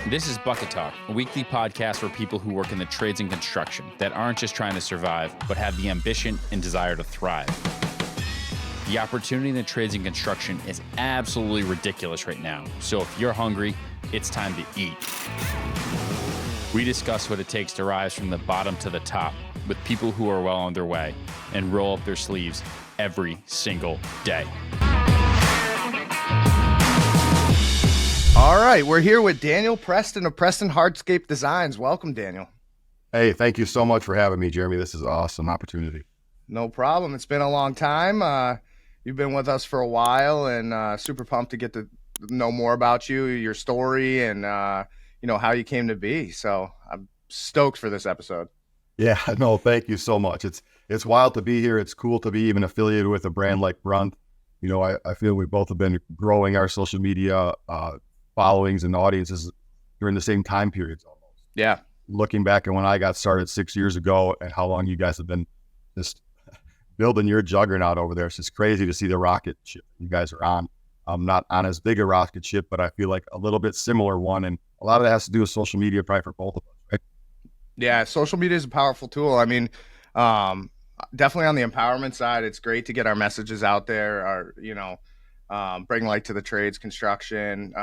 This is Bucket Talk, a weekly podcast for people who work in the trades and construction that aren't just trying to survive, but have the ambition and desire to thrive. The opportunity in the trades and construction is absolutely ridiculous right now. So if you're hungry, it's time to eat. We discuss what it takes to rise from the bottom to the top with people who are well on their way and roll up their sleeves every single day. All right, we're here with Daniel Preston of Preston Hardscape Designs. Welcome, Daniel. Hey, thank you so much for having me, Jeremy. This is an awesome opportunity. No problem. It's been a long time. You've been with us for a while, and super pumped to get to know more about you, your story, and how you came to be. So I'm stoked for this episode. Yeah, no, thank you so much. It's wild to be here. It's cool to be even affiliated with a brand like BRUNT. You know, I feel we both have been growing our social media followings and audiences during the same time periods almost. Yeah. Looking back at when I got started 6 years ago and how long you guys have been just building your juggernaut over there. It's just crazy to see the rocket ship you guys are on. I'm not on as big a rocket ship, but I feel like a little bit similar one. And a lot of that has to do with social media, probably for both of us, right? Yeah, social media is a powerful tool. I mean, definitely on the empowerment side, it's great to get our messages out there, bring light to the trades, construction,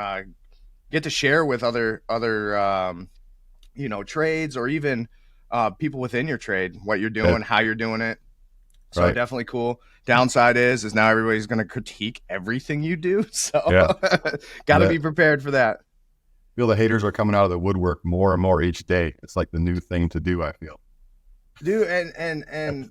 get to share with other trades, or even people within your trade, what you're doing, how you're doing it. So Right. Definitely cool. Downside is now everybody's going to critique everything you do. So got to be prepared for that. I feel the haters are coming out of the woodwork more and more each day. It's like the new thing to do, I feel. Dude, and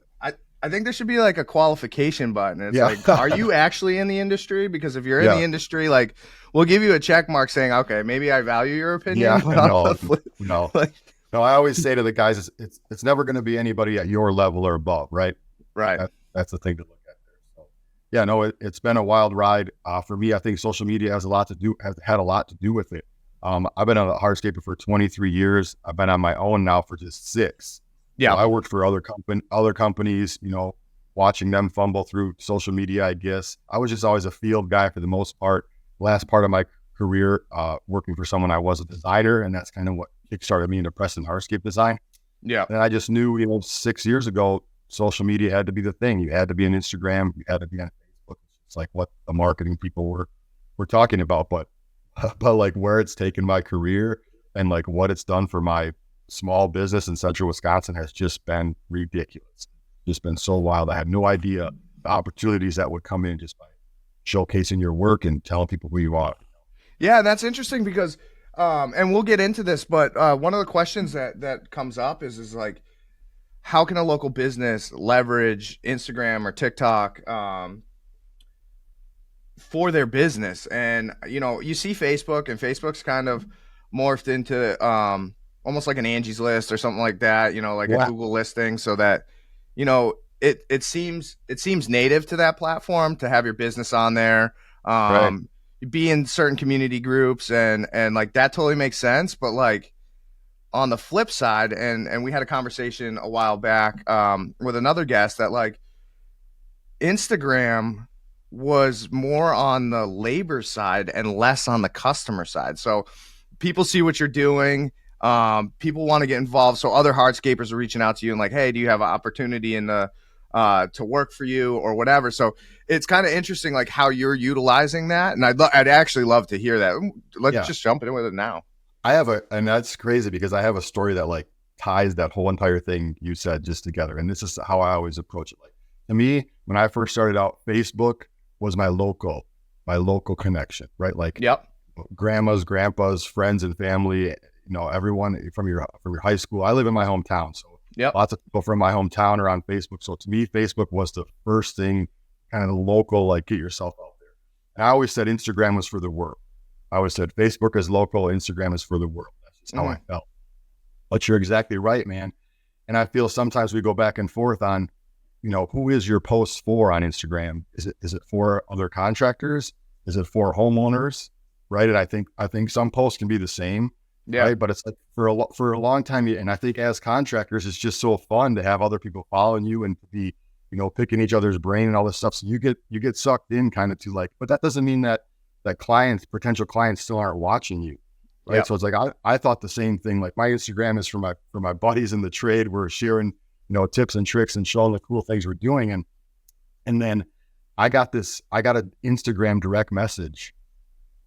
I think there should be like a qualification button. It's Yeah. like, are you actually in the industry? Because if you're in the industry, like, we'll give you a check mark saying, okay, maybe I value your opinion. Yeah, but on no. the flip, like, No, I always say to the guys, it's never going to be anybody at your level or above, right? right. That's the thing to look at there. So, yeah, no, it's been a wild ride. For me, I think social media has had a lot to do with it. I've been a hardscaper for 23 years. I've been on my own now for just 6. Yeah. So I worked for other companies, watching them fumble through social media, I guess. I was just always a field guy for the most part. Last part of my career, working for someone, I was a designer, and that's kind of what kickstarted me into Preston Hardscape Design. Yeah. And I just knew, 6 years ago, social media had to be the thing. You had to be on Instagram. You had to be on Facebook. It's like what the marketing people were talking about, but like where it's taken my career and like what it's done for my small business in central Wisconsin has just been ridiculous. Just been so wild. I had no idea the opportunities that would come in just by showcasing your work and telling people who you are. Yeah, that's interesting because, and we'll get into this, but one of the questions that comes up is like, how can a local business leverage Instagram or TikTok for their business? And, you see Facebook, and Facebook's kind of morphed into almost like an Angie's List or something like that, like a Google listing, so that, it seems native to that platform to have your business on there. Right. Be in certain community groups and like that totally makes sense. But like on the flip side, and we had a conversation a while back with another guest that like Instagram was more on the labor side and less on the customer side. So people see what you're doing. People want to get involved. So other hardscapers are reaching out to you and like, hey, do you have an opportunity to work for you or whatever? So it's kind of interesting, like how you're utilizing that. And I'd actually love to hear that. Let's just jump in with it now. And that's crazy because I have a story that like ties that whole entire thing you said just together. And this is how I always approach it. Like to me, when I first started out, Facebook was my local connection, right? Like grandmas, grandpas, friends and family, everyone from your high school. I live in my hometown. So lots of people from my hometown are on Facebook. So to me, Facebook was the first thing, kind of the local, like get yourself out there. And I always said Instagram was for the world. I always said Facebook is local, Instagram is for the world. That's just how I felt. But you're exactly right, man. And I feel sometimes we go back and forth on, who is your post for on Instagram? Is it for other contractors? Is it for homeowners? Right. And I think some posts can be the same. Yeah. Right. But it's like for a long time. And I think as contractors, it's just so fun to have other people following you and to be, picking each other's brain and all this stuff. So you get sucked in kind of to like, but that doesn't mean that potential clients still aren't watching you. right? Yep. So it's like, I thought the same thing. Like my Instagram is for my buddies in the trade. We're sharing, tips and tricks and showing the cool things we're doing. And then I got an Instagram direct message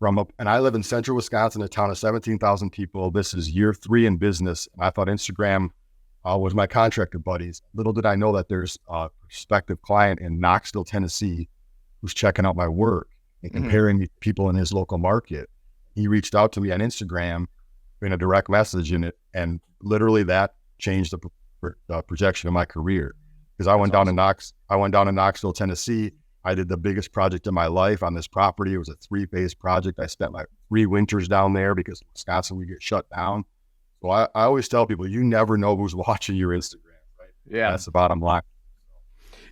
and I live in central Wisconsin, a town of 17,000 people. This is year 3 in business. And I thought Instagram was my contractor buddies. Little did I know that there's a prospective client in Knoxville, Tennessee, who's checking out my work and comparing me to people in his local market. He reached out to me on Instagram in a direct message and literally that changed the projection of my career. Because I went down to Knoxville, Tennessee. I did the biggest project of my life on this property. It was a 3-phase project. I spent my 3 winters down there because in Wisconsin we get shut down. So I always tell people, you never know who's watching your Instagram, right? Yeah. That's the bottom line.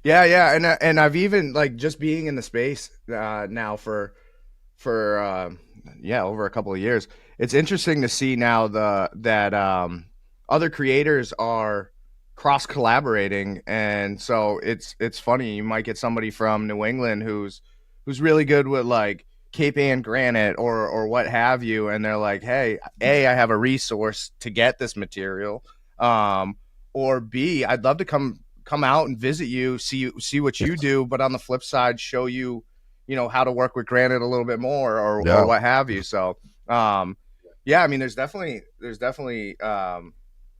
Yeah. And I've even like just being in the space now for over a couple of years. It's interesting to see now that other creators are cross collaborating, and so it's funny. You might get somebody from New England who's really good with like Cape Ann granite or what have you, and they're like, hey, A, I have a resource to get this material, or B, I'd love to come out and visit you, see what you do, but on the flip side, show you how to work with granite a little bit more or what have you. So I mean, there's definitely a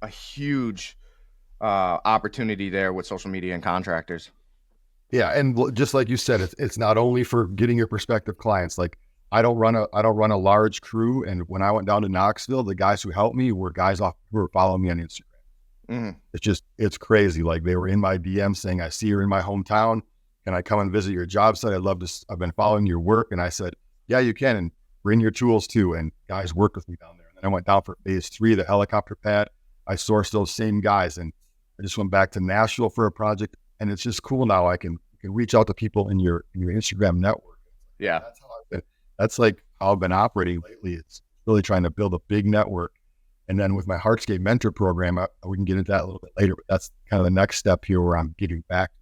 huge opportunity there with social media and contractors. Yeah, and just like you said, it's not only for getting your prospective clients. Like I don't run a large crew, and when I went down to Knoxville, the guys who helped me were guys who were following me on Instagram. It's crazy. Like they were in my DM saying, I see you're in my hometown. Can I come and visit your job site? I've been following your work. And I said, yeah, you can, and bring your tools too. And guys worked with me down there. And then I went down for phase 3, the helicopter pad. I sourced those same guys, and I just went back to Nashville for a project. And it's just cool now. I can reach out to people in your Instagram network. Yeah. That's like how I've been operating lately. It's really trying to build a big network. And then with my hardscape mentor program, we can get into that a little bit later, but that's kind of the next step here where I'm getting back to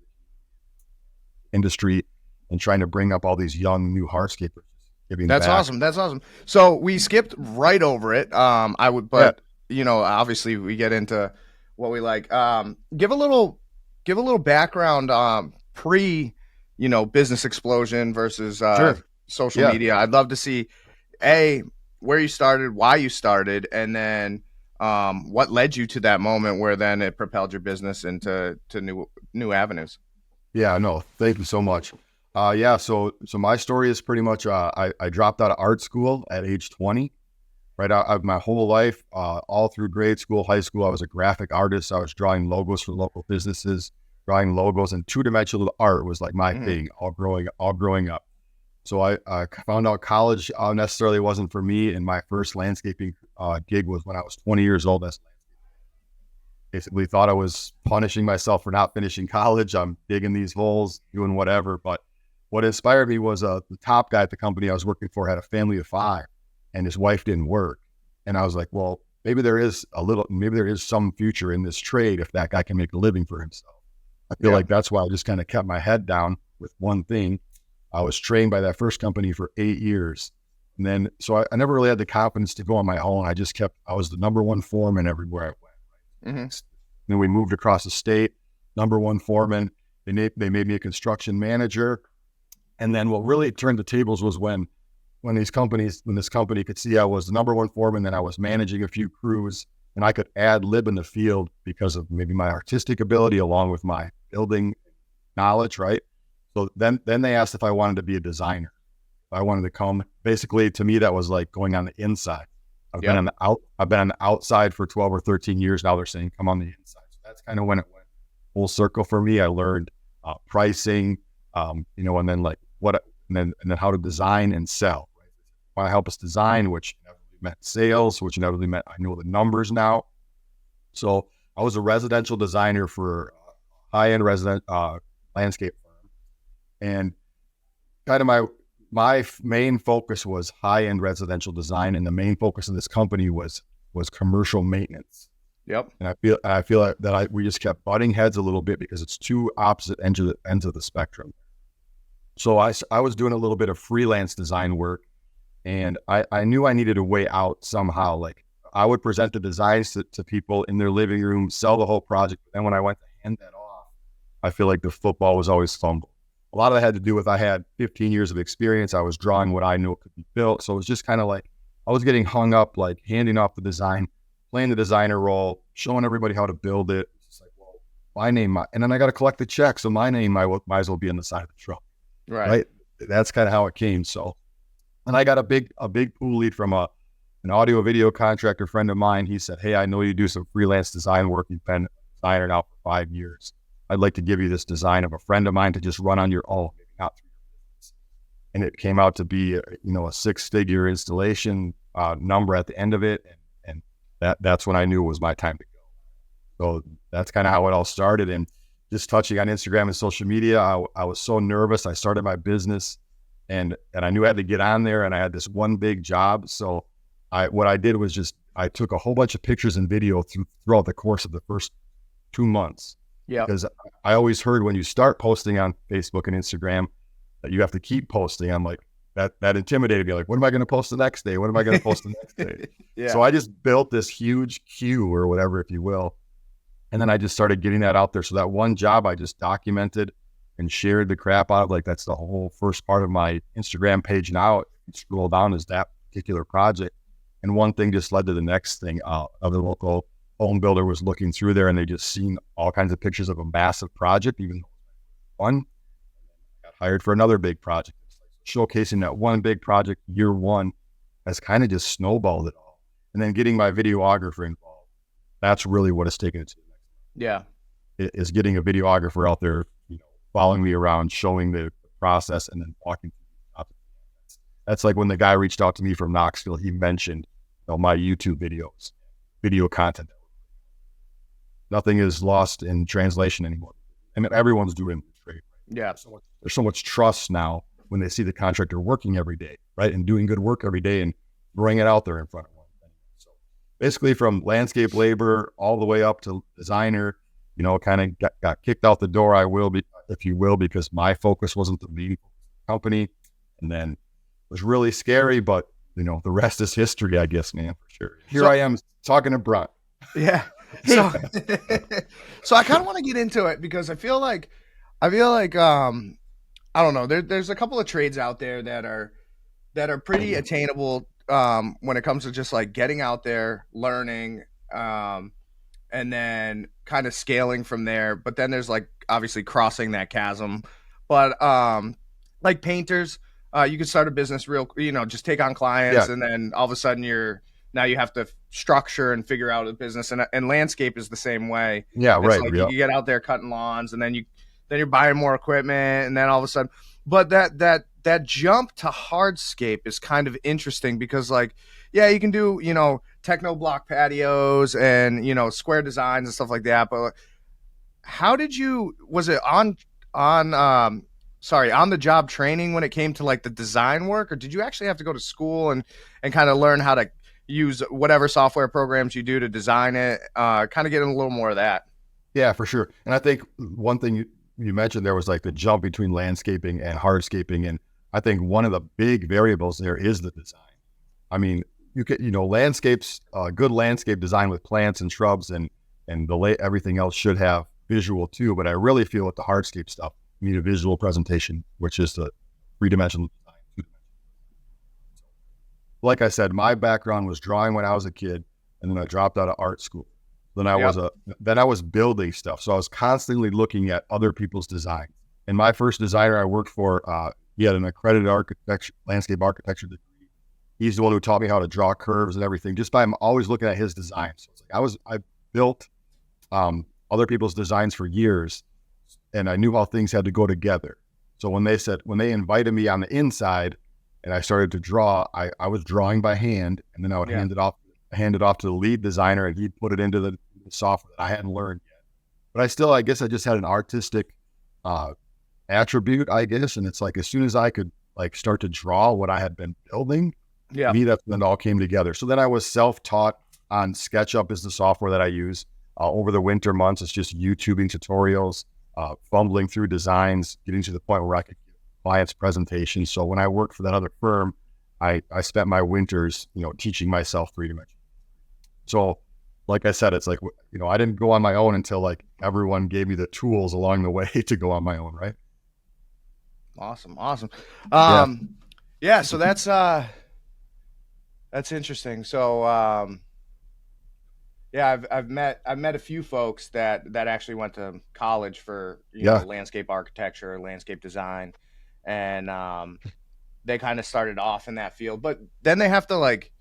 the industry and trying to bring up all these young new hardscapers. That's awesome. That's awesome. So we skipped right over it. Obviously we get into what we like. Give a little background, pre, business explosion versus social media. I'd love to see where you started, why you started, and then what led you to that moment where then it propelled your business into new avenues. Yeah, no, thank you so much. So my story is pretty much I dropped out of art school at age 20. Right out my whole life, all through grade school, high school, I was a graphic artist. I was drawing logos for local businesses, drawing logos, and 2-dimensional art was like my thing all growing up. So I found out college necessarily wasn't for me, and my first landscaping gig was when I was 20 years old. Basically thought I was punishing myself for not finishing college. I'm digging these holes, doing whatever. But what inspired me was the top guy at the company I was working for had a family of 5, and his wife didn't work. And I was like, well, maybe there is some future in this trade if that guy can make a living for himself. I feel like that's why I just kind of kept my head down with one thing. I was trained by that first company for 8 years. And then, so I never really had the confidence to go on my own. I was the number 1 foreman everywhere I went. Right? Then we moved across the state, number 1 foreman. They made me a construction manager. And then what really turned the tables was when this company could see I was the number 1 foreman, then I was managing a few crews, and I could ad lib in the field because of maybe my artistic ability along with my building knowledge, right? So then they asked if I wanted to be a designer. I wanted to come. Basically, to me, that was like going on the inside. I've been on the outside for 12 or 13 years. Now they're saying, come on the inside. So that's kind of when it went full circle for me. I learned pricing, and then like and then how to design and sell. Right? Want to help us design, which inevitably meant sales, which inevitably meant I know the numbers now. So I was a residential designer for a high-end landscape firm. And kind of my main focus was high-end residential design, and the main focus of this company was commercial maintenance. Yep. And I feel like that we just kept butting heads a little bit because it's two opposite ends of the spectrum. So I was doing a little bit of freelance design work, And I knew I needed a way out somehow. Like I would present the designs to people in their living room, sell the whole project. But then when I went to hand that off, I feel like the football was always fumbled. A lot of that had to do with I had 15 years of experience. I was drawing what I knew could be built. So it was just kind of like I was getting hung up, like handing off the design, playing the designer role, showing everybody how to build it. It's just like, well, my name, and then I got to collect the check. So my name might as well be on the side of the truck. Right. That's kind of how it came. So, and I got a big pool lead from an audio video contractor friend of mine. He said, hey, I know you do some freelance design work. You've been a designer now for 5 years. I'd like to give you this design of a friend of mine to just run on your own, maybe not through your business. And it came out to be, a 6-figure installation number at the end of it. And that's when I knew it was my time to go. So that's kind of how it all started. And just touching on Instagram and social media, I was so nervous. I started my business and I knew I had to get on there, and I had this one big job. So what I did was I took a whole bunch of pictures and video throughout the course of the first 2 months. Yeah. Because I always heard when you start posting on Facebook and Instagram that you have to keep posting. I'm like, that intimidated me. Like, what am I going to post the next day? What am I going to post the next day? Yeah. So I just built this huge queue or whatever, if you will. And then I just started getting that out there. So that one job I just documented and shared the crap out of. Like, that's the whole first part of my Instagram page now. If you scroll down is that particular project. And one thing just led to the next thing. Another local home builder was looking through there, and they just seen all kinds of pictures of a massive project, even one. Got hired for another big project. Showcasing that one big project, year one, has kind of just snowballed it all. And then getting my videographer involved. That's really what has taken it to the next level. Yeah. Is getting a videographer out there, following me around, showing the process, and then walking through the topic. That's like when the guy reached out to me from Knoxville, he mentioned my YouTube videos, video content. Nothing is lost in translation anymore. I mean, everyone's doing the trade. Yeah. There's so much trust now when they see the contractor working every day, right? And doing good work every day and bring it out there in front of one. So basically from landscape labor all the way up to designer, kind of got kicked out the door, if you will, because my focus wasn't the lead company. And then it was really scary, but the rest is history, I guess, man, for sure. Here I am talking to BRUNT. Yeah. So I kind of want to get into it because I feel like I don't know. There's a couple of trades out there that are pretty attainable when it comes to just like getting out there, learning, and then kind of scaling from there. But then there's like obviously crossing that chasm. But like painters, you could start a business just take on clients, and then all of a sudden now you have to structure and figure out a business, and landscape is the same way. Yeah, it's right. Like you get out there cutting lawns, and then you're buying more equipment, and then all of a sudden, but that jump to hardscape is kind of interesting because you can do, techno block patios and, square designs and stuff like that. But was it on the job training when it came to like the design work, or did you actually have to go to school and kind of learn how to use whatever software programs you do to design it? Kind of getting a little more of that. Yeah, for sure. And I think one thing you mentioned there was like the jump between landscaping and hardscaping. And I think one of the big variables there is the design. I mean, you could, landscapes, good landscape design with plants and shrubs and everything else should have visual too. But I really feel with the hardscape stuff, you need a visual presentation, which is the 3-dimensional design. Like I said, my background was drawing when I was a kid, and then I dropped out of art school. Then I was building stuff. So I was constantly looking at other people's designs. And my first designer I worked for, he had an accredited landscape architecture degree. He's the one who taught me how to draw curves and everything, just by always looking at his designs. So it's like I built other people's designs for years, and I knew how things had to go together. So when they invited me on the inside and I started to draw, I was drawing by hand, and then I would hand it off to the lead designer, and he'd put it into the software that I hadn't learned yet. But I guess I just had an artistic attribute, I guess. And it's like, as soon as I could like start to draw what I had been building, that's when it all came together. So then I was self-taught on SketchUp is the software that I use. Over the winter months, it's just YouTubing tutorials, fumbling through designs, getting to the point where I could give clients presentations. So when I worked for that other firm, I spent my winters, teaching myself 3D. So like I said, it's like, I didn't go on my own until like everyone gave me the tools along the way to go on my own. Right. Awesome. Yeah. Yeah. So that's interesting. So, yeah, I've met a few folks that actually went to college for, Yeah. landscape architecture, landscape design. And, they kind of started off in that field, but then they have to like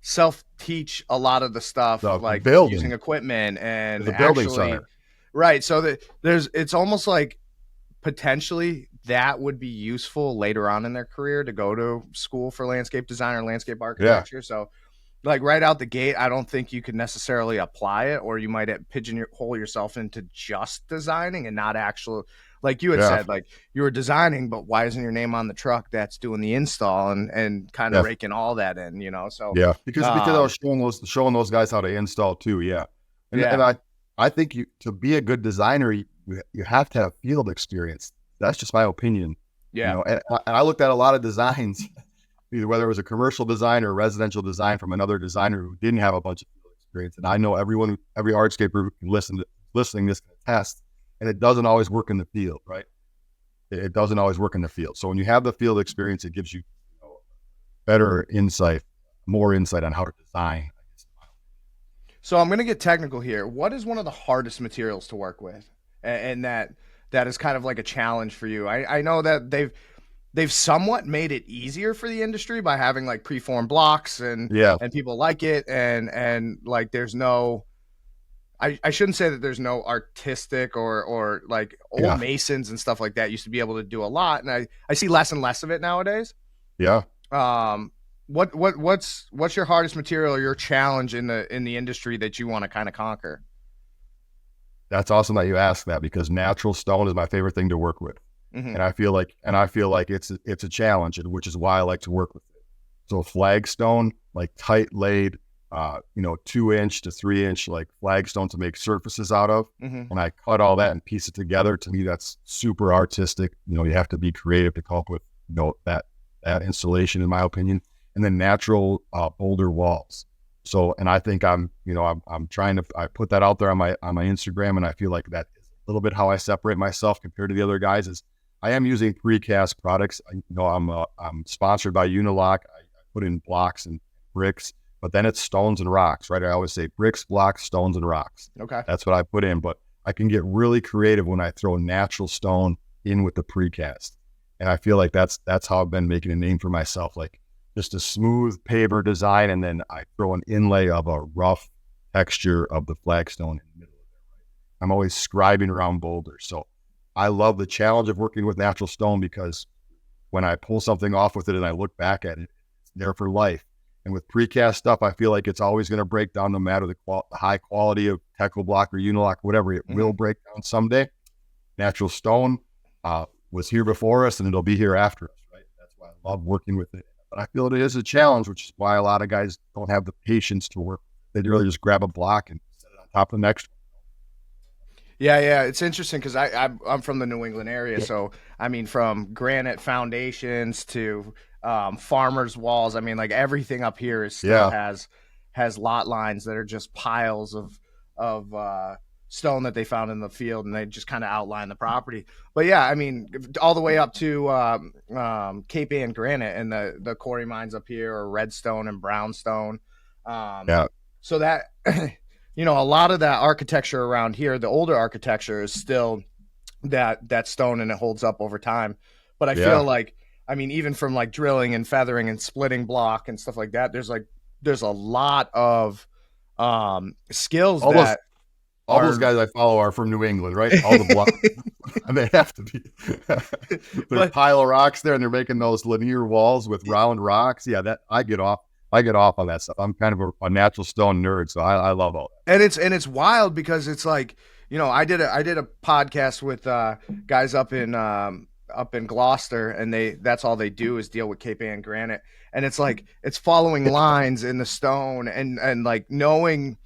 self-teach a lot of the stuff, The like building, using equipment and the building actually, center. right. So that it's almost like potentially that would be useful later on in their career to go to school for landscape design or landscape architecture. So like right out the gate, I don't think you could necessarily apply it, or you might pigeonhole yourself into just designing and not actual, like you had said, like you were designing, but why isn't your name on the truck that's doing the install and kind of raking all that in, So because I was showing those guys how to install too. Yeah. And I think to be a good designer, you have to have field experience. That's just my opinion. Yeah. And I looked at a lot of designs, either whether it was a commercial design or a residential design from another designer who didn't have a bunch of field experience. And I know every hardscaper who listening this can attest, and it doesn't always work in the field, right? It doesn't always work in the field. So when you have the field experience, it gives you, better insight, more insight on how to design. So I'm going to get technical here. What is one of the hardest materials to work with? And that is kind of like a challenge for you. I know that they've somewhat made it easier for the industry by having like preformed blocks and people like it. And like, there's no, I shouldn't say that there's no artistic or like old masons and stuff like that used to be able to do a lot. And I see less and less of it nowadays. Yeah. What's your hardest material or your challenge in the industry that you want to kind of conquer? That's awesome that you asked that, because natural stone is my favorite thing to work with. Mm-hmm. And I feel like it's a challenge, which is why I like to work with it. So flagstone, like tight laid, 2-inch to 3-inch like flagstone to make surfaces out of. Mm-hmm. And I cut all that and piece it together. To me, that's super artistic. You have to be creative to come up with, that installation, in my opinion. And then natural boulder walls. So, and I think I'm trying to, I put that out there on my Instagram, and I feel like that is a little bit how I separate myself compared to the other guys. Is I am using precast products. I'm sponsored by Unilock. I put in blocks and bricks, but then it's stones and rocks, right? I always say bricks, blocks, stones, and rocks. Okay. That's what I put in, but I can get really creative when I throw natural stone in with the precast. And I feel like that's how I've been making a name for myself. Like just a smooth paver design, and then I throw an inlay of a rough texture of the flagstone in the middle of it. Right? I'm always scribing around boulders. So I love the challenge of working with natural stone, because when I pull something off with it and I look back at it, it's there for life. And with precast stuff, I feel like it's always going to break down, no matter the high quality of Teco block or Unilock, whatever. It will break down someday. Natural stone was here before us, and it'll be here after us, right? That's why I love working with it. But I feel it is a challenge, which is why a lot of guys don't have the patience to work. They really just grab a block and set it on top of the next one. Yeah, it's interesting because I'm from the New England area, so I mean, from granite foundations to farmers' walls. I mean, like everything up here is still has lot lines that are just piles of stone that they found in the field, and they just kind of outline the property. But yeah, I mean, all the way up to Cape Ann granite and the quarry mines up here, or redstone and brownstone. So that a lot of that architecture around here, the older architecture, is still that stone, and it holds up over time. But I feel like, I mean, even from like drilling and feathering and splitting block and stuff like that, there's a lot of skills all those guys I follow are from New England, right? All the blocks, and they have to be. There's a pile of rocks there, and they're making those linear walls with round rocks. Yeah, that I get off on that stuff. I'm kind of a natural stone nerd, so I love all that. And it's wild, because it's like, I did a podcast with guys up in Gloucester, and that's all they do is deal with Cape Ann granite, and it's like it's following lines in the stone, and like knowing,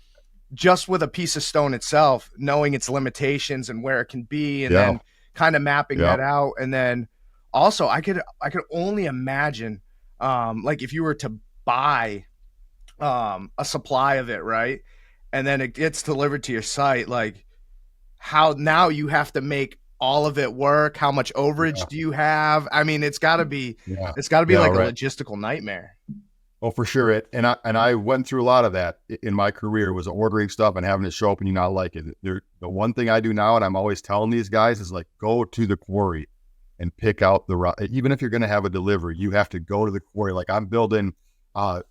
just with a piece of stone itself, knowing its limitations and where it can be, and then kind of mapping that out. And then also I could only imagine like if you were to buy a supply of it, right? And then it gets delivered to your site, like how now you have to make all of it work. How much overage Yeah. do you have? I mean, it's got to be Yeah. like a Right. logistical nightmare. Oh, for sure. I went through a lot of that in my career, was ordering stuff and having it show up and you not like it. The one thing I do now, and I'm always telling these guys, is like, go to the quarry and pick out even if you're going to have a delivery, you have to go to the quarry. Like I'm building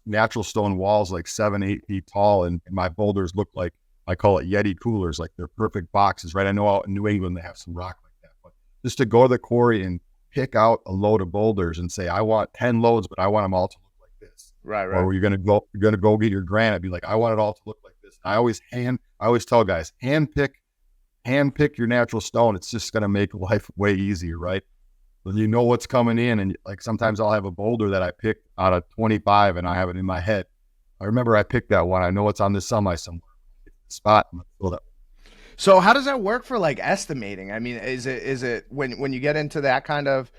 natural stone walls, like 7-8 feet tall. And my boulders look like, I call it Yeti coolers. Like they're perfect boxes, right? I know out in New England, they have some rock like that, but just to go to the quarry and pick out a load of boulders and say, I want 10 loads, but I want them all to look like this. Right. Or you're gonna go get your granite, be like, I want it all to look like this. I always tell guys, hand pick your natural stone. It's just gonna make life way easier, right? When you know what's coming in, and like sometimes I'll have a boulder that I picked out of 25 and I have it in my head. I remember I picked that one. I know it's on this semi somewhere. Spot. I'm gonna fill that. So how does that work for like estimating? I mean, is it when you get into that kind of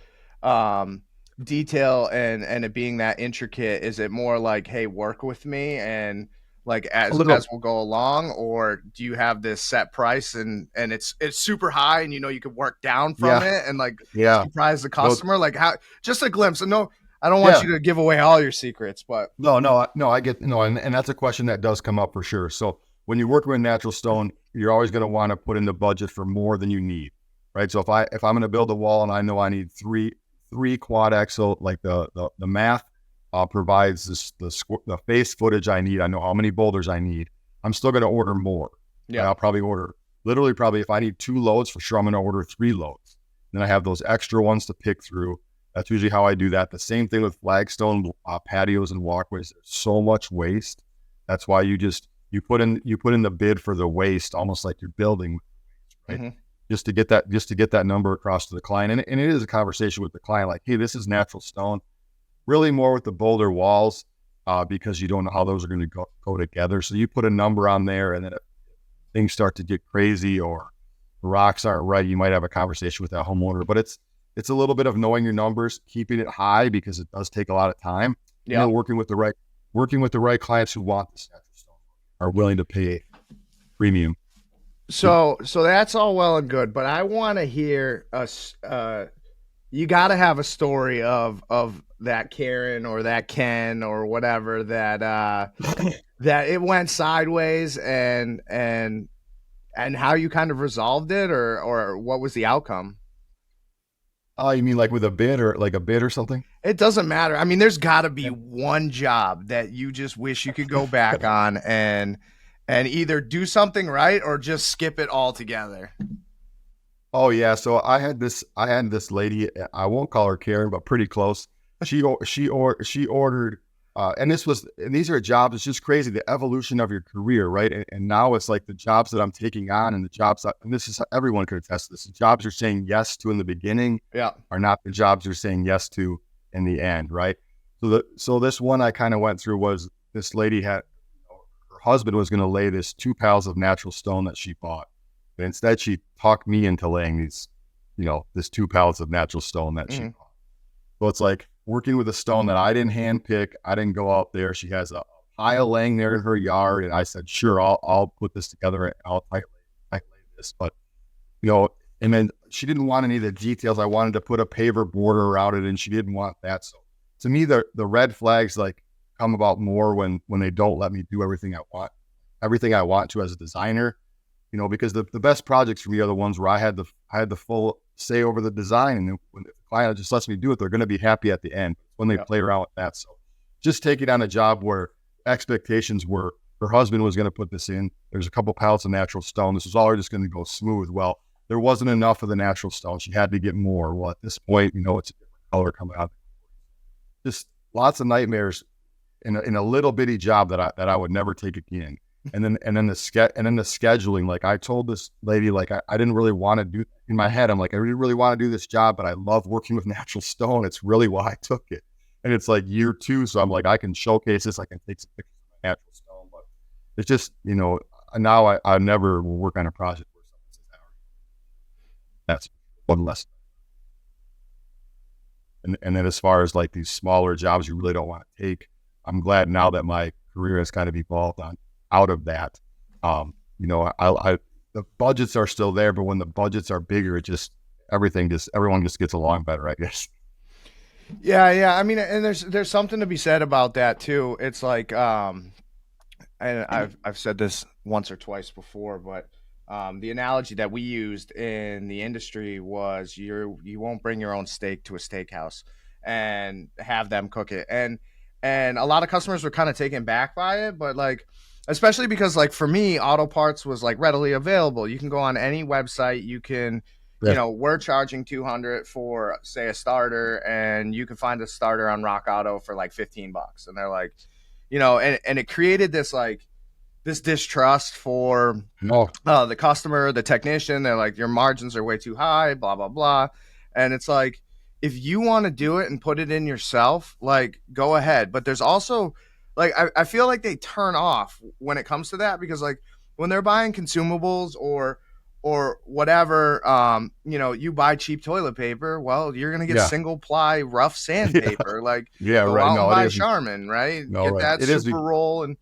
detail and it being that intricate, is it more like, hey, work with me and like as we'll go along, or do you have this set price and it's super high and you could work down from it and like surprise the customer? Like how, just a glimpse. No, I don't want you to give away all your secrets, but I get and that's a question that does come up for sure. So when you're working with natural stone, you're always going to want to put in the budget for more than you need, right? So if I'm going to build a wall and I know I need three quad axle, like the math provides the face footage I need. I know how many boulders I need. I'm still going to order more. Yeah, I'll probably order probably if I need 2 loads, for sure I'm going to order 3 loads. Then I have those extra ones to pick through. That's usually how I do that. The same thing with flagstone patios and walkways. There's so much waste. That's why you put in the bid for the waste, almost like you're building, right? Mm-hmm. Just to get that number across to the client. And it is a conversation with the client, like, hey, this is natural stone. Really more with the boulder walls, because you don't know how those are going to go together. So you put a number on there, and then if things start to get crazy or the rocks aren't right, you might have a conversation with that homeowner. But it's a little bit of knowing your numbers, keeping it high, because it does take a lot of time. Yeah. And working with the right clients who want this natural stone, are willing to pay premium. So that's all well and good, but I want to hear you got to have a story of that Karen or that Ken or whatever that that it went sideways and how you kind of resolved it, or what was the outcome? Oh, you mean like with a bid or something? It doesn't matter. I mean, there's got to be one job that you just wish you could go back on and either do something right or just skip it altogether. Oh yeah. So I had this lady, I won't call her Karen, but pretty close. She ordered, and these are jobs. It's just crazy, the evolution of your career, right? And now it's like the jobs that I'm taking on and the jobs and this is, everyone could attest to this. The jobs you're saying yes to in the beginning are not the jobs you're saying yes to in the end, right? So this one I kind of went through was, this lady had, her husband was going to lay this 2 pounds of natural stone that she bought. But instead she talked me into laying these, this 2 pounds of natural stone that she bought. So it's like working with a stone that I didn't hand pick. I didn't go out there. She has a pile laying there in her yard. And I said, sure, I'll put this together. And I'll lay this. But, and then she didn't want any of the details. I wanted to put a paver border around it, and she didn't want that. So to me, the red flags like come about more when they don't let me do everything I want to as a designer, because the best projects for me are the ones where I had the full say over the design, and when the client just lets me do it, they're going to be happy at the end when they play around with that. So just taking on a job where expectations were her husband was going to put this in, there's a couple pounds of natural stone, this was all just going to go smooth. Well, there wasn't enough of the natural stone. She had to get more. Well, at this point, it's a different color coming out. Just lots of nightmares in a little bitty job that I would never take again. And then the scheduling, like I told this lady, like I didn't really want to do, in my head, I'm like, I really want to do this job, but I love working with natural stone. It's really why I took it. And it's like year 2. So I'm like, I can showcase this. I can take some pictures of my natural stone, but it's just, now I never will work on a project where someone says, that's one less. And then as far as like these smaller jobs you really don't want to take, I'm glad now that my career has kind of evolved out of that. You know, the budgets are still there, but when the budgets are bigger, everyone just gets along better, I guess. Yeah. I mean, and there's something to be said about that too. It's like, and I've said this once or twice before, but the analogy that we used in the industry was you won't bring your own steak to a steakhouse and have them cook it. And a lot of customers were kind of taken back by it, but like, especially because like for me, auto parts was like readily available. You can go on any website, you can, Yeah. you know, we're charging 200 for say a starter, and you can find a starter on Rock Auto for like $15. And they're like, you know, and it created this like this distrust for No, the customer, the technician. They're like, your margins are way too high, blah blah blah. And it's like, if you want to do it and put it in yourself, like, go ahead. But there's also like, I feel like they turn off when it comes to that, because like when they're buying consumables or whatever, you know, you buy cheap toilet paper, well, you're gonna get Yeah. single ply rough sandpaper. Like, yeah, go right. out No, and buy it is. Charmin, right? No, Get right. that It is super roll, and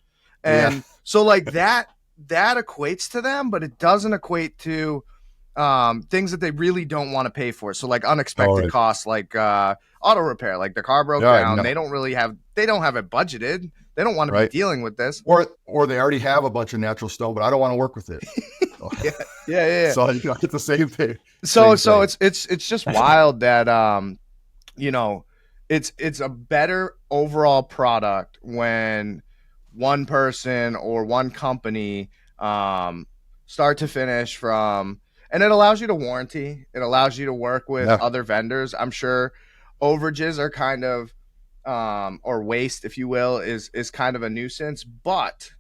Yeah. so like that equates to them, but it doesn't equate to things that they really don't want to pay for. So like unexpected right. costs, like auto repair, like their car broke Yeah, down. no. They don't have it budgeted. They don't want to Right. be dealing with this. Or they already have a bunch of natural stone, but I don't want to work with it. Yeah. So you know, it's the same thing. So Same thing. it's just wild that you know, it's a better overall product when one person or one company start to finish from, and it allows you to warranty, it allows you to work with Yeah. other vendors. I'm sure overages are kind of or waste, if you will, is kind of a nuisance, but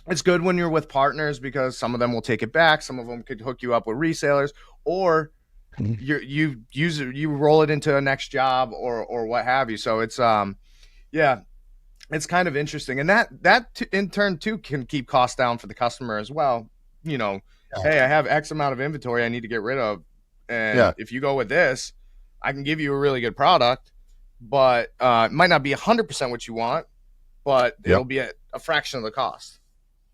it's good when you're with partners, because some of them will take it back, some of them could hook you up with resellers, or you use it, you roll it into a next job or what have you. So it's yeah, it's kind of interesting, and that in turn too can keep costs down for the customer as well. You know, Yeah. hey, I have X amount of inventory I need to get rid of, and Yeah. if you go with this, I can give you a really good product, but it might not be 100% what you want, but it'll be a fraction of the cost.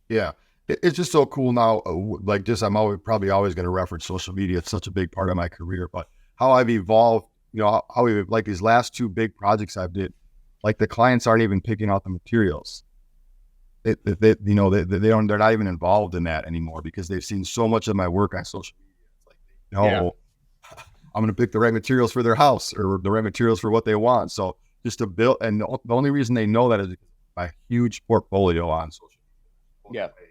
Yeah. It's just so cool now. Like just, probably always going to reference social media. It's such a big part of my career, but how I've evolved, you know, how we, like these last two big projects I've did, like the clients aren't even picking out the materials. They you know, they're not even involved in that anymore, because they've seen so much of my work on social media. It's like, no, I'm going to pick the right materials for their house or the right materials for what they want. So just to build, and the only reason they know that is my huge portfolio on social media. Yeah.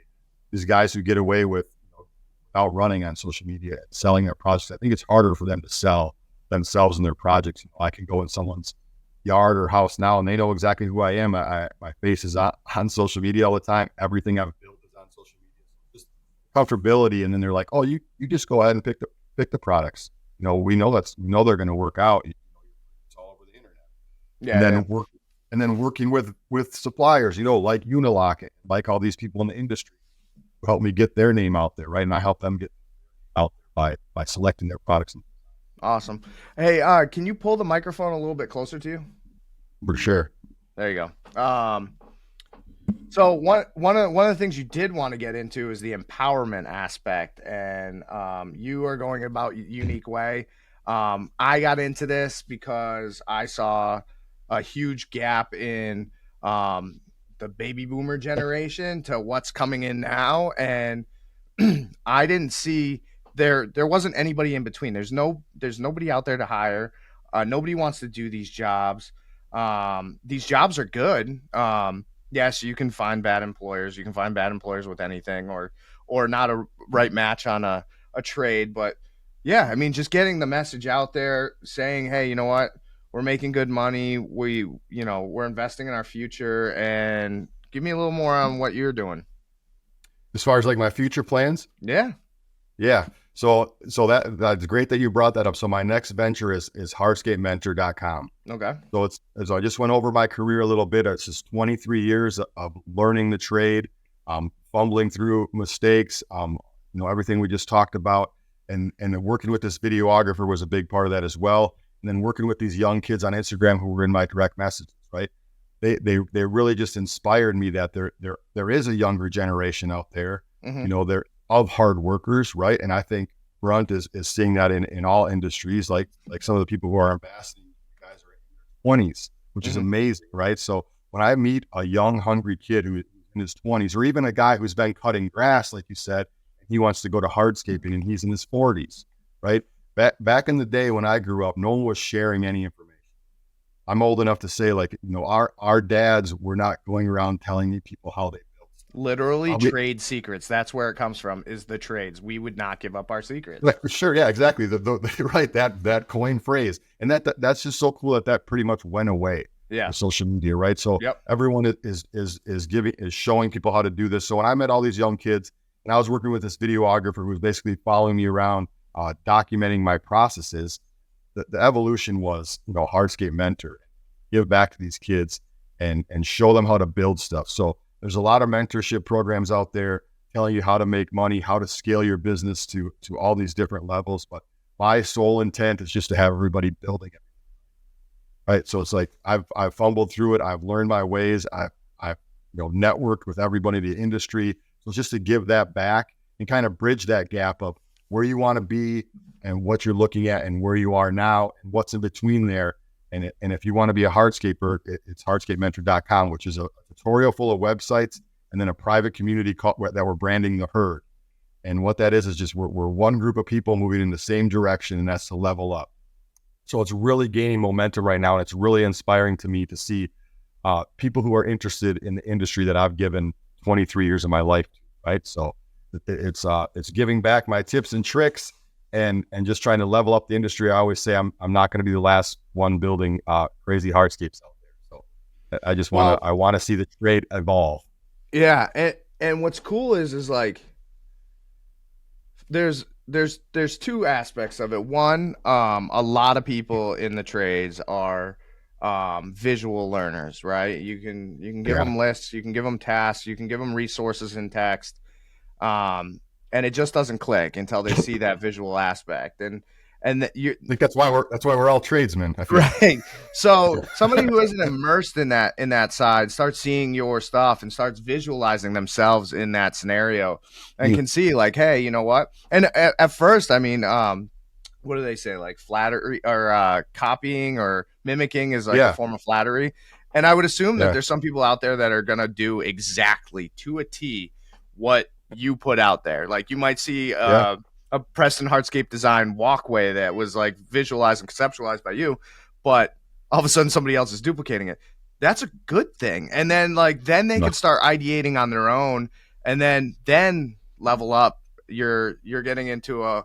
These guys who get away with, you know, without running on social media and selling their projects, I think it's harder for them to sell themselves and their projects. You know, I can go in someone's yard or house now, and they know exactly who I am. My face is on social media all the time. Everything I've built is on social media. Just comfortability, and then they're like, "Oh, you just go ahead and pick the products. You know, we know they're going to work out. You know, it's all over the internet." Yeah. And then working with suppliers, you know, like Unilock, like all these people in the industry, who help me get their name out there, right? And I help them get out there by selecting their products. Awesome. Hey, can you pull the microphone a little bit closer to you? For sure. There you go. So one of the things you did want to get into is the empowerment aspect, and you are going about unique way. I got into this because I saw a huge gap in the baby boomer generation to what's coming in now, and I didn't see there wasn't anybody in between. There's nobody out there to hire. Nobody wants to do these jobs. These jobs are good. Yes, you can find bad employers. You can find bad employers with anything, or not a right match on a trade. But yeah, I mean, just getting the message out there saying, hey, you know what? We're making good money. We're investing in our future, and give me a little more on what you're doing. As far as like my future plans, Yeah. So that's great that you brought that up. So my next venture is hardscapementor.com. Okay. So I just went over my career a little bit. It's just 23 years of learning the trade, fumbling through mistakes, you know, everything we just talked about, and working with this videographer was a big part of that as well. and then working with these young kids on Instagram who were in my direct messages, right? They really just inspired me that there is a younger generation out there, Mm-hmm. they're of hard workers, right? And I think BRUNT is seeing that in all industries, like some of the people who are ambassadors, guys are in their 20s, which is Mm-hmm. amazing, right? So when I meet a young, hungry kid who's in his 20s, or even a guy who's been cutting grass, like you said, and he wants to go to hardscaping and he's in his 40s, right? Back in the day when I grew up, no one was sharing any information. I'm old enough to say, like, our dads were not going around telling people how they built stuff. Literally trade secrets. That's where it comes from, is the trades. We would not give up our secrets. Sure. Yeah, exactly. Right. That coin phrase. And that's just so cool that pretty much went away. Yeah. With social media. Right. So Yep. everyone is showing people how to do this. So when I met all these young kids and I was working with this videographer who was basically following me around, documenting my processes, the evolution was, hardscape mentor, give back to these kids and show them how to build stuff. So there's a lot of mentorship programs out there telling you how to make money, how to scale your business to all these different levels. But my sole intent is just to have everybody building it. Right. So it's like, I've fumbled through it. I've learned my ways. I've networked with everybody in the industry. So just to give that back and kind of bridge that gap of where you want to be and what you're looking at and where you are now and what's in between there. And if you want to be a hardscaper, it's hardscapementor.com, which is a tutorial full of websites and then a private community that we're branding the herd. And what that is just we're one group of people moving in the same direction, and that's to level up. So it's really gaining momentum right now, and it's really inspiring to me to see people who are interested in the industry that I've given 23 years of my life to, right? So it's giving back my tips and tricks and just trying to level up the industry. I always say I'm not going to be the last one building crazy hardscapes out there. So I just want to see the trade evolve. Yeah, and what's cool is like there's two aspects of it. One, a lot of people in the trades are visual learners, right? You can give them lists, you can give them tasks, you can give them resources in text, and it just doesn't click until they see that visual aspect. And I think that's why we're all tradesmen, I feel. Right. So somebody who isn't immersed in that side starts seeing your stuff and starts visualizing themselves in that scenario and can see like, hey, you know what? And at first, I mean, what do they say? Like flattery or copying or mimicking is like a form of flattery. And I would assume that there's some people out there that are going to do exactly to a T what you put out there. Like you might see a Preston hardscape design walkway that was like visualized and conceptualized by you, but all of a sudden somebody else is duplicating it. That's a good thing. And then then they can start ideating on their own, and then level up. You're getting into a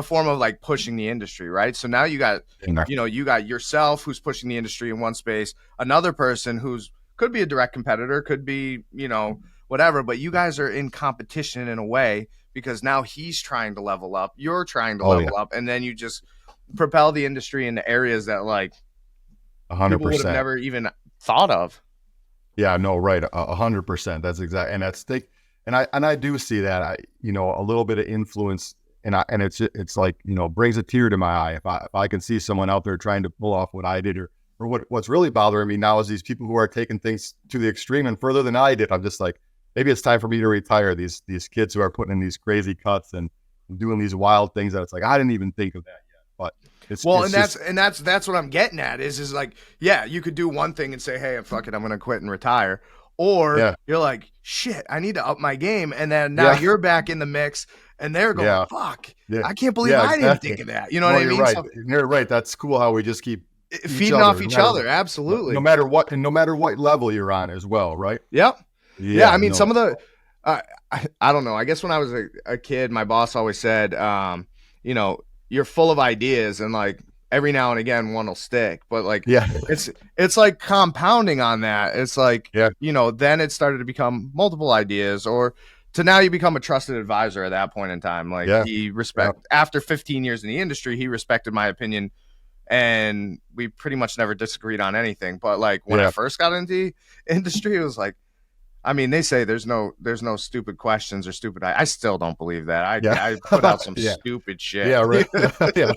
form of like pushing the industry, right? So now you got you got yourself who's pushing the industry in one space, another person who's could be a direct competitor, could be whatever, but you guys are in competition in a way, because now he's trying to level up, you're trying to level up, and then you just propel the industry into areas that like 100% people would have never even thought of. Yeah, no, right. 100%. That's exact. And that's thick. And I do see that, a little bit of influence, and it's like, brings a tear to my eye. If I can see someone out there trying to pull off what I did, or what's really bothering me now is these people who are taking things to the extreme and further than I did. I'm just like, maybe it's time for me to retire. These kids who are putting in these crazy cuts and doing these wild things that it's like, I didn't even think of that yet. But that's what I'm getting at is like, yeah, you could do one thing and say, hey, fuck it, I'm going to quit and retire. Or you're like, shit, I need to up my game. And then now you're back in the mix and they're going, fuck, I can't believe I didn't think of that. You know what I mean? Right. You're right. That's cool how we just keep feeding off each other. Absolutely. No matter what level you're on as well. Right. Yep. Yeah. I mean, some of the, I don't know. I guess when I was a kid, my boss always said, you're full of ideas and like every now and again one will stick, but like it's like compounding on that. It's like then it started to become multiple ideas, or to now you become a trusted advisor at that point in time. Like he after 15 years in the industry, he respected my opinion and we pretty much never disagreed on anything. But like when I first got into the industry, it was like I mean, they say there's no stupid questions or stupid. I still don't believe that. Yeah. I put out some Yeah. stupid shit. Yeah, right. Yeah.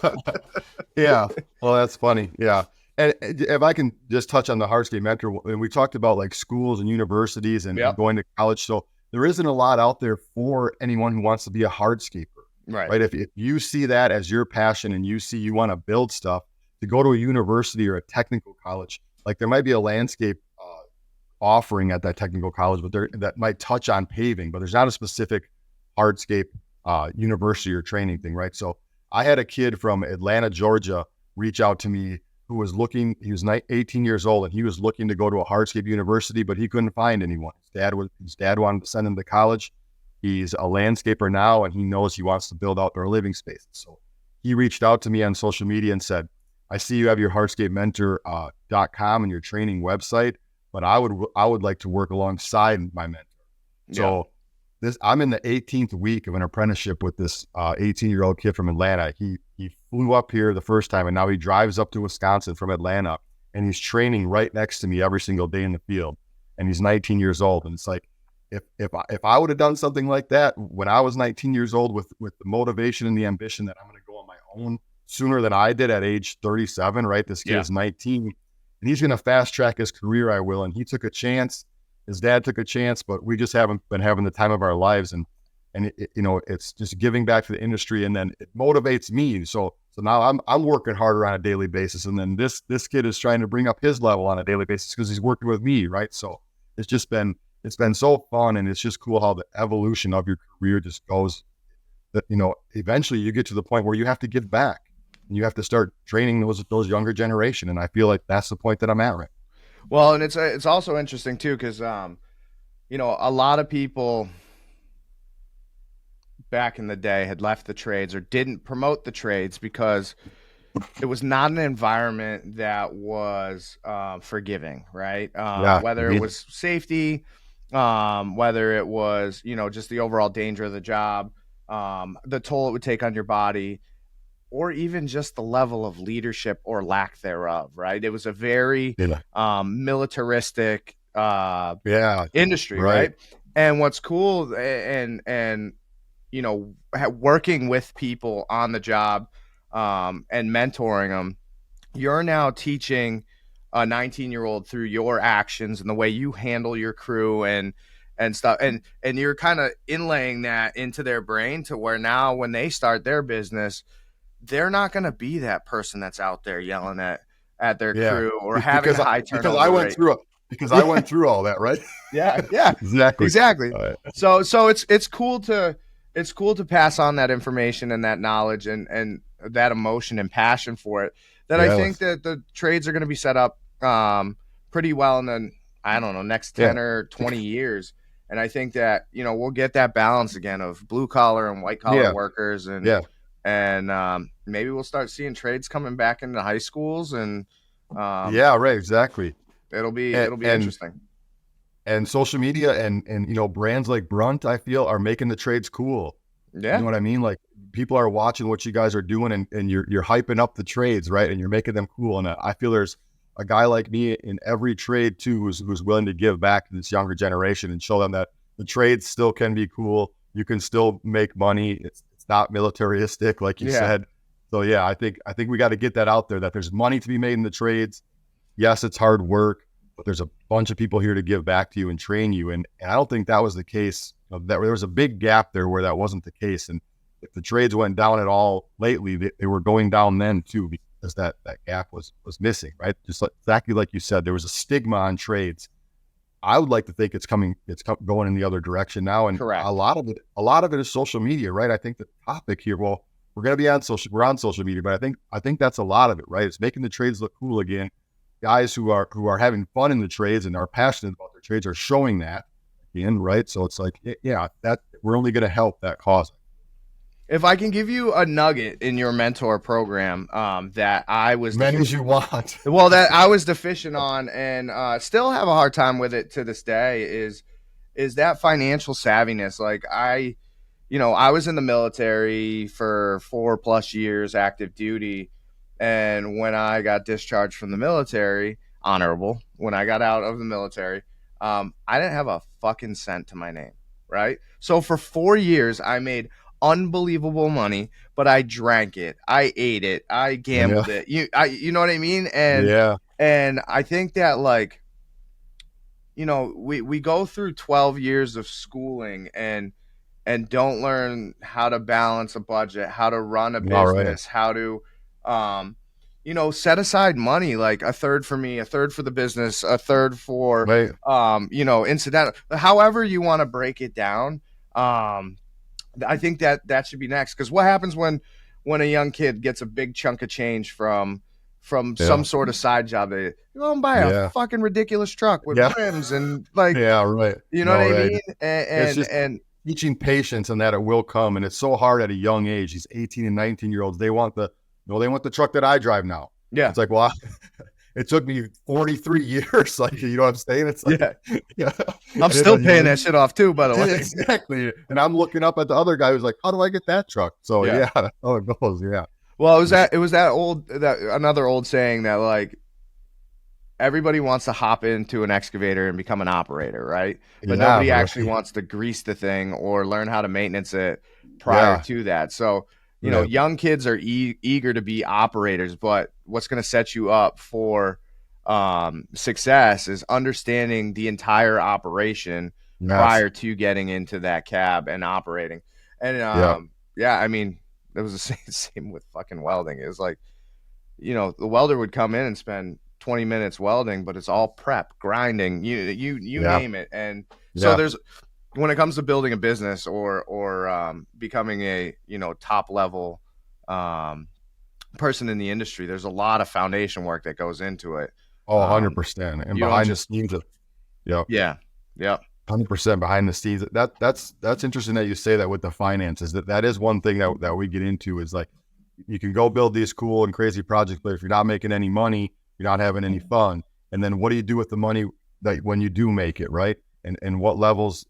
Yeah. Well, that's funny. Yeah. And if I can just touch on the hardscape mentor, and we talked about like schools and universities and Yep. going to college. So there isn't a lot out there for anyone who wants to be a hardscaper, Right. right? If you see that as your passion and you want to build stuff, to go to a university or a technical college, like there might be a landscape offering at that technical college, but that might touch on paving, but there's not a specific hardscape university or training thing, right? So I had a kid from Atlanta, Georgia, reach out to me who was looking. He was 18 years old, and he was looking to go to a hardscape university, but he couldn't find anyone. His dad wanted to send him to college. He's a landscaper now, and he knows he wants to build outdoor living spaces. So he reached out to me on social media and said, "I see you have your hardscapementor.com and your training website, but I would like to work alongside my mentor." So I'm in the 18th week of an apprenticeship with this 18-year-old kid from Atlanta. He flew up here the first time, and now he drives up to Wisconsin from Atlanta, and he's training right next to me every single day in the field. And he's 19 years old. And it's like, if I would have done something like that when I was 19 years old with the motivation and the ambition that I'm going to go on my own sooner than I did at age 37, right? This kid is 19, and he's going to fast track his career. I will. And he took a chance. His dad took a chance, but we just haven't been having the time of our lives. And it's just giving back to the industry, and then it motivates me. So now I'm working harder on a daily basis. And then this kid is trying to bring up his level on a daily basis because he's working with me. Right. So it's been so fun, and it's just cool how the evolution of your career just goes, that, eventually you get to the point where you have to give back and you have to start training those younger generation. And I feel like that's the point that I'm at right. Well, and it's also interesting too, because a lot of people back in the day had left the trades or didn't promote the trades because it was not an environment that was forgiving, right? Whether it was safety, whether it was just the overall danger of the job, the toll it would take on your body, or even just the level of leadership or lack thereof, right? It was a very militaristic industry, right? And what's cool and working with people on the job and mentoring them, you're now teaching a 19-year-old through your actions and the way you handle your crew and stuff, and you're kind of inlaying that into their brain to where now when they start their business, they're not going to be that person that's out there yelling at their crew or having a high turnover rate. Because I went through all that, right? Yeah. Exactly. Right. So it's cool to pass on that information and that knowledge and that emotion and passion for it. I think that the trades are going to be set up pretty well in the, I don't know, next 10 or 20 years. And I think that, we'll get that balance again of blue collar and white collar workers and maybe we'll start seeing trades coming back into high schools and exactly. It'll be interesting. And social media and brands like BRUNT, I feel, are making the trades cool. Yeah. You know what I mean? Like, people are watching what you guys are doing and you're hyping up the trades, right? And you're making them cool. And I feel there's a guy like me in every trade too who's willing to give back to this younger generation and show them that the trades still can be cool. You can still make money. It's not militaristic, like you said. So I think we got to get that out there, that there's money to be made in the trades. Yes, it's hard work, but there's a bunch of people here to give back to you and train you. And I don't think that was the case. That there was a big gap there where that wasn't the case. And if the trades went down at all lately, they were going down then too, because that gap was missing, right? Just exactly like you said, there was a stigma on trades. I would like to think it's going in the other direction now. And correct. a lot of it is social media, right? I think the topic here, we're going to be on social media, but I think that's a lot of it, right? It's making the trades look cool again. Guys who are having fun in the trades and are passionate about their trades are showing that again, right? So it's like, that we're only going to help that cause. If I can give you a nugget in your mentor program that I was many as you want, well, that I was deficient on and still have a hard time with it to this day, is that financial savviness. Like I was in the military for 4+ years, active duty. And when I got discharged from the military, honorable, when I got out of the military, I didn't have a fucking cent to my name, right? So for 4 years, I made unbelievable money, but I drank it, I ate it, I Yeah. gambled it. You know what I mean? Yeah. And I think that, like, we go through 12 years of schooling and don't learn how to balance a budget, how to run a All right. business, how to, set aside money, like a third for me, a third for the business, a third for, Right. incidental, however you want to break it down. I think that should be next. Because what happens when a young kid gets a big chunk of change from Yeah. some sort of side job? They go and buy a Yeah. fucking ridiculous truck with Yeah. rims and, like, Yeah. Right. you know what No, I right. mean? It's just And teaching patience and that it will come. And it's so hard at a young age. These 18 and 19-year-olds, they want the truck that I drive now. yeah, It's like, well, it took me 43 years. Like, you know what I'm saying? It's like, yeah. yeah. I'm still paying that shit off too, by the way. Exactly. And I'm looking up at the other guy who's like, how do I get that truck? So Yeah. yeah, that's how it goes. Yeah. Well, it was that another old saying that, like, everybody wants to hop into an excavator and become an operator, right? But Yeah, nobody right. actually wants to grease the thing or learn how to maintenance it prior Yeah. to that. So, Yeah. young kids are eager to be operators, but what's going to set you up for success is understanding the entire operation Yes. prior to getting into that cab and operating. And yeah, I mean, it was the same with fucking welding. It was like, the welder would come in and spend 20 minutes welding, but it's all prep, grinding, you Yeah. name it. And so Yeah. when it comes to building a business or becoming a, top level person in the industry, there's a lot of foundation work that goes into it. Oh, 100%. And you don't behind the just- scenes, Yeah. 100% behind the scenes. That's interesting that you say that with the finances. That is one thing that we get into is, like, you can go build these cool and crazy projects, but if you're not making any money, you're not having any fun. And then what do you do with the money that when you do make it, right? And what levels,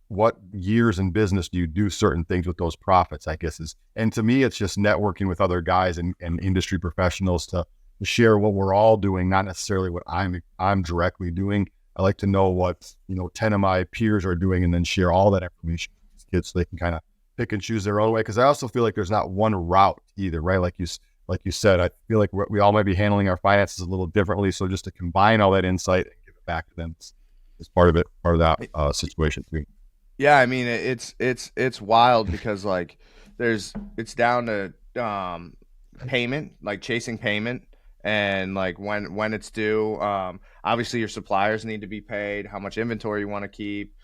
what years in business do you do certain things with those profits, I guess and to me, it's just networking with other guys and industry professionals to share what we're all doing, not necessarily what I'm directly doing. I like to know what, 10 of my peers are doing and then share all that information with these kids so they can kind of pick and choose their own way. Cause I also feel like there's not one route either, right? Like you said, I feel like we all might be handling our finances a little differently. So just to combine all that insight and give it back to them is part of that situation too. Yeah. I mean, it's wild because, like, it's down to payment, like chasing payment, and like when it's due. Obviously your suppliers need to be paid, how much inventory you want to keep,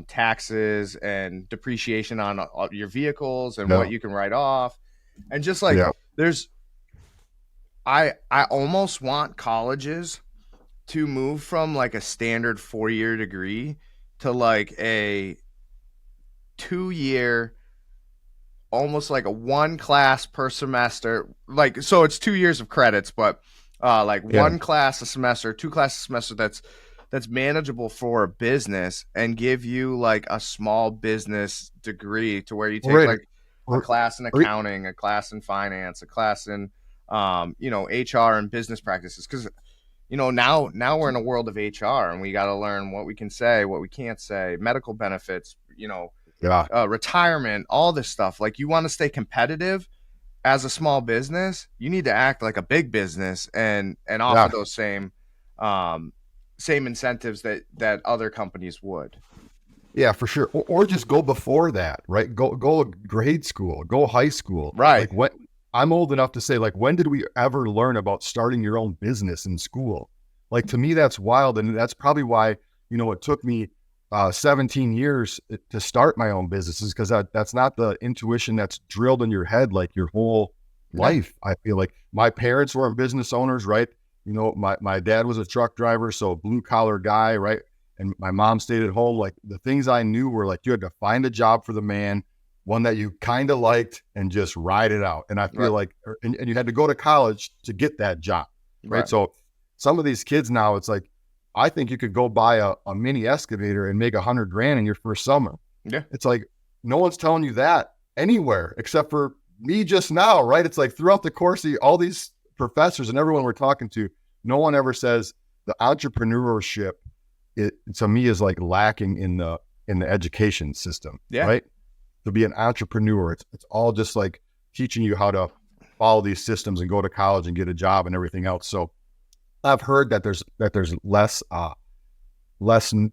taxes and depreciation on your vehicles and what you can write off. And just like, I almost want colleges to move from like a standard 4-year degree to like a 2-year, almost like a 1 class per semester. Like, so it's 2 years of credits, but one class a semester, 2 classes a semester that's manageable for a business, and give you like a small business degree to where you take like a class in accounting, a class in finance, a class in HR and business practices. Because now we're in a world of HR, and we got to learn what we can say, what we can't say, medical benefits, retirement, all this stuff. Like, you want to stay competitive as a small business, you need to act like a big business and offer those same incentives that other companies would. Yeah, for sure. Or just go before that, right? Go grade school, go high school. Right. Like, I'm old enough to say, like, when did we ever learn about starting your own business in school? Like, to me, that's wild. And that's probably why, it took me 17 years to start my own businesses, because that's not the intuition that's drilled in your head like your whole life. I feel like my parents weren't business owners, right? My dad was a truck driver, so blue collar guy, right? And my mom stayed at home. Like, the things I knew were like, you had to find a job for the man, one that you kind of liked, and just ride it out. And I feel like, and you had to go to college to get that job, right? So some of these kids now, it's like, I think you could go buy a mini excavator and make $100,000 in your first summer. Yeah. It's like, no one's telling you that anywhere except for me just now, right? It's like throughout the course of all these professors and everyone we're talking to, no one ever says the entrepreneurship it to me is like lacking in the education system, Yeah. right? To be an entrepreneur, it's all just like teaching you how to follow these systems and go to college and get a job and everything else. So I've heard that there's less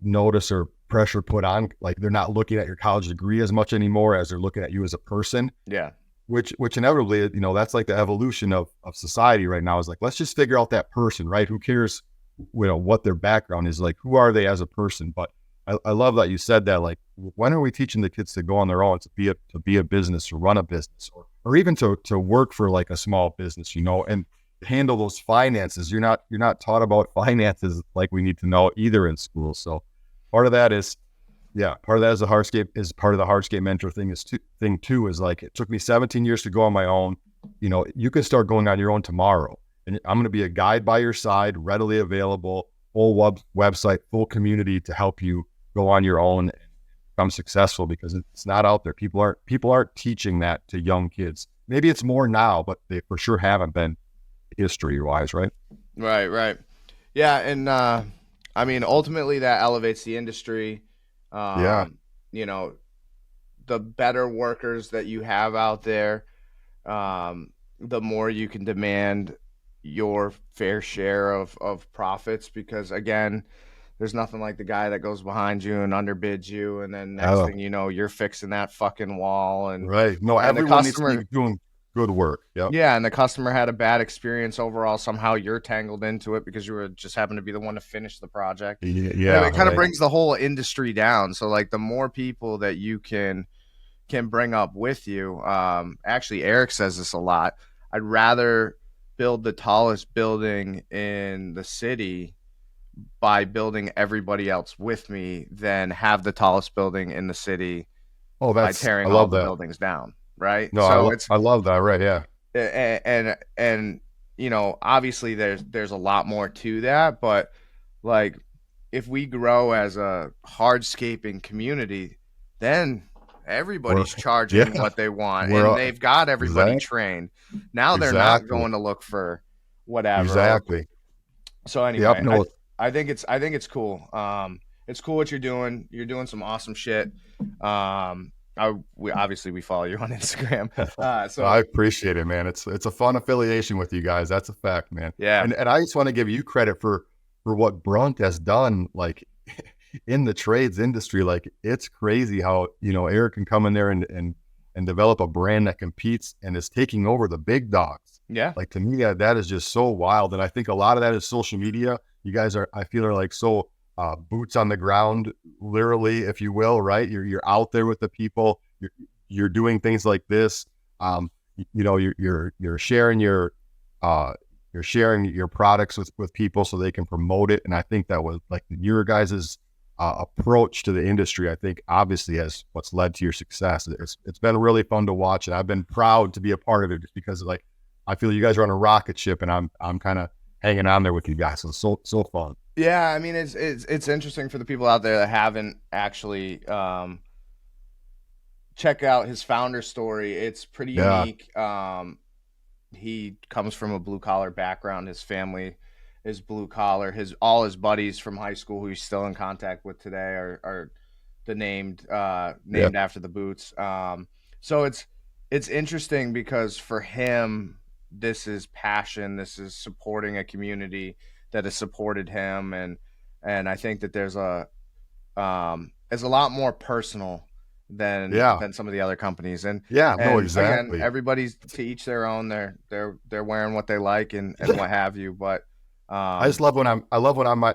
notice or pressure put on, like they're not looking at your college degree as much anymore as they're looking at you as a person. Yeah. Which inevitably, you know, that's like the evolution of society right now, is like, let's just figure out that person, right? Who cares, you know, what their background is, like, who are they as a person? But I love that you said that, like, when are we teaching the kids to go on their own, to be a business, to run a business, or even to work for like a small business, you know, and handle those finances. You're not taught about finances like we need to know either in school. So part of that is, part of that is part of the hardscape mentor thing is like, it took me 17 years to go on my own. You know, you can start going on your own tomorrow, and I'm going to be a guide by your side, readily available, full website, full community to help you go on your own and become successful, because it's not out there. People aren't teaching that to young kids. Maybe it's more now, but they for sure haven't been history wise, right? Right. Yeah. And, I mean, ultimately that elevates the industry. You know, the better workers that you have out there, the more you can demand your fair share of profits, because again, there's nothing like the guy that goes behind you and underbids you, and then next thing you know, you're fixing that fucking wall. And right. No, and everyone needs to be doing good work. Yep. Yeah, and the customer had a bad experience overall. Somehow you're tangled into it because you were just happened to be the one to finish the project. Yeah, it kind of brings the whole industry down. So like the more people that you can bring up with you, actually Eric says this a lot. I'd rather build the tallest building in the city by building everybody else with me than have the tallest building in the city by tearing all the buildings down. Right. No, so I love that. Right. Yeah. And you know, obviously there's a lot more to that, but like if we grow as a hardscaping community, then everybody's charging what they want, and they've got everybody trained. Now they're not going to look for whatever. Exactly. So anyway, I think it's cool. It's cool what you're doing. You're doing some awesome shit. We follow you on Instagram. So I appreciate it, man. It's a fun affiliation with you guys. That's a fact, man. Yeah. And I just want to give you credit for what BRUNT has done, like in the trades industry. Like, it's crazy how, you know, Eric can come in there and develop a brand that competes and is taking over the big dogs. Yeah. Like, to me, that is just so wild. And I think a lot of that is social media. You guys are like so boots on the ground, literally, if you will, right? You're out there with the people. You're doing things like this. You know, you're sharing your products with people so they can promote it. And I think that was like your guys's approach to the industry, I think obviously has what's led to your success. It's been really fun to watch, and I've been proud to be a part of it, just because like I feel you guys are on a rocket ship, and I'm kind of hanging on there with you guys. So it's so fun. Yeah, I mean, it's interesting for the people out there that haven't actually check out his founder story. It's pretty unique. He comes from a blue collar background. His family is blue collar. All his buddies from high school, who he's still in contact with today, are the named after the boots. So it's interesting because for him, this is passion. This is supporting a community that has supported him, and I think that there's a lot more personal than some of the other companies. And exactly. Again, everybody's to each their own. They're wearing what they like and what have you. But I just love when I'm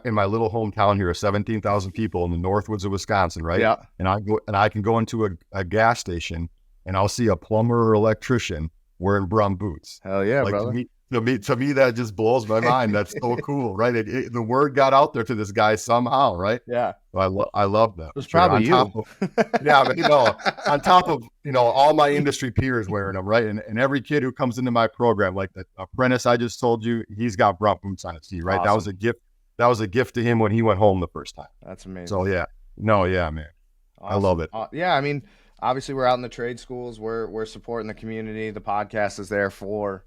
in my little hometown here of 17,000 people in the Northwoods of Wisconsin, right? Yeah. And I can go into a gas station and I'll see a plumber or electrician wearing BRUNT boots. Hell yeah, like, brother. To me, that just blows my mind. That's so cool, right? The word got out there to this guy somehow, right? Yeah. So I love that. It was probably you. But you know, on top of, you know, all my industry peers wearing them, right? And every kid who comes into my program, like the apprentice I just told you, he's got BRUNT boots on his feet, right? Awesome. That was a gift. That was a gift to him when he went home the first time. That's amazing. So man. Awesome. I love it. Yeah, I mean, obviously we're out in the trade schools. We're supporting the community. The podcast is there for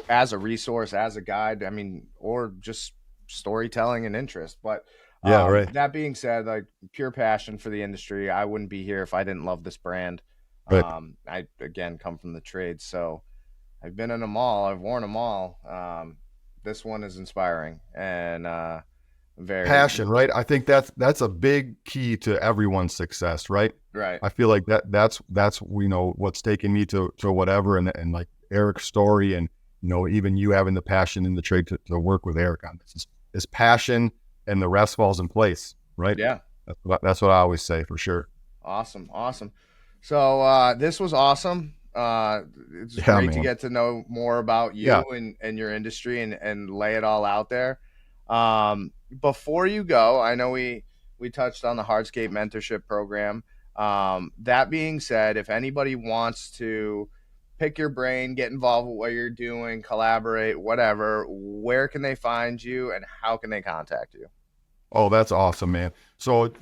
as a resource, as a guide. I mean, or just storytelling and interest. But Yeah, right. that being said, like pure passion for the industry. I wouldn't be here if I didn't love this brand. Right. I again come from the trades, so I've been in them all. I've worn them all. This one is inspiring and very Passion, right? I think that's a big key to everyone's success, right? right. I feel like that's what's taken me to whatever, and like Eric's story, and even you having the passion in the trade to work with Eric on this is passion, and the rest falls in place, right? Yeah. That's what I always say, for sure. Awesome. So this was awesome. It's great to get to know more about you and your industry and lay it all out there. Before you go, I know we touched on the Hardscape mentorship program. That being said, if anybody wants to pick your brain, get involved with what you're doing, collaborate, whatever, where can they find you and how can they contact you? Oh, that's awesome, man. So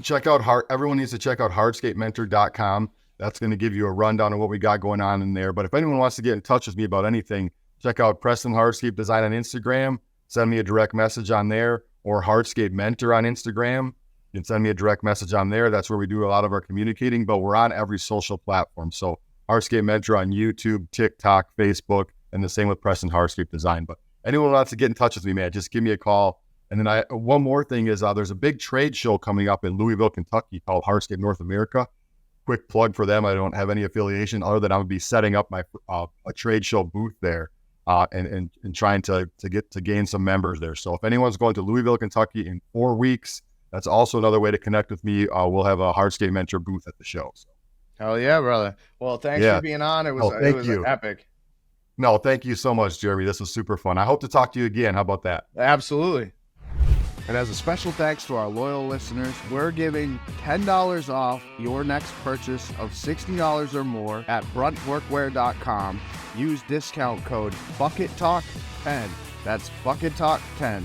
everyone needs to check out hardscapementor.com. That's going to give you a rundown of what we got going on in there. But if anyone wants to get in touch with me about anything, check out Preston Hardscape Design on Instagram. Send me a direct message on there, or Hardscape Mentor on Instagram. You can send me a direct message on there. That's where we do a lot of our communicating, but we're on every social platform. So Hardscape Mentor on YouTube, TikTok, Facebook, and the same with Preston Hardscape Design. But anyone who wants to get in touch with me, man, just give me a call. And then one more thing is there's a big trade show coming up in Louisville, Kentucky called Hardscape North America. Quick plug for them. I don't have any affiliation other than I'm going to be setting up my a trade show booth there and trying to gain some members there. So if anyone's going to Louisville, Kentucky in 4 weeks, that's also another way to connect with me. We'll have a Hardscape Mentor booth at the show. So. Hell yeah, brother. Well, thanks for being on. It was epic. No, thank you so much, Jeremy. This was super fun. I hope to talk to you again. How about that? Absolutely. And as a special thanks to our loyal listeners, we're giving $10 off your next purchase of $60 or more at BRUNTworkwear.com. Use discount code BucketTalk10. That's BucketTalk10.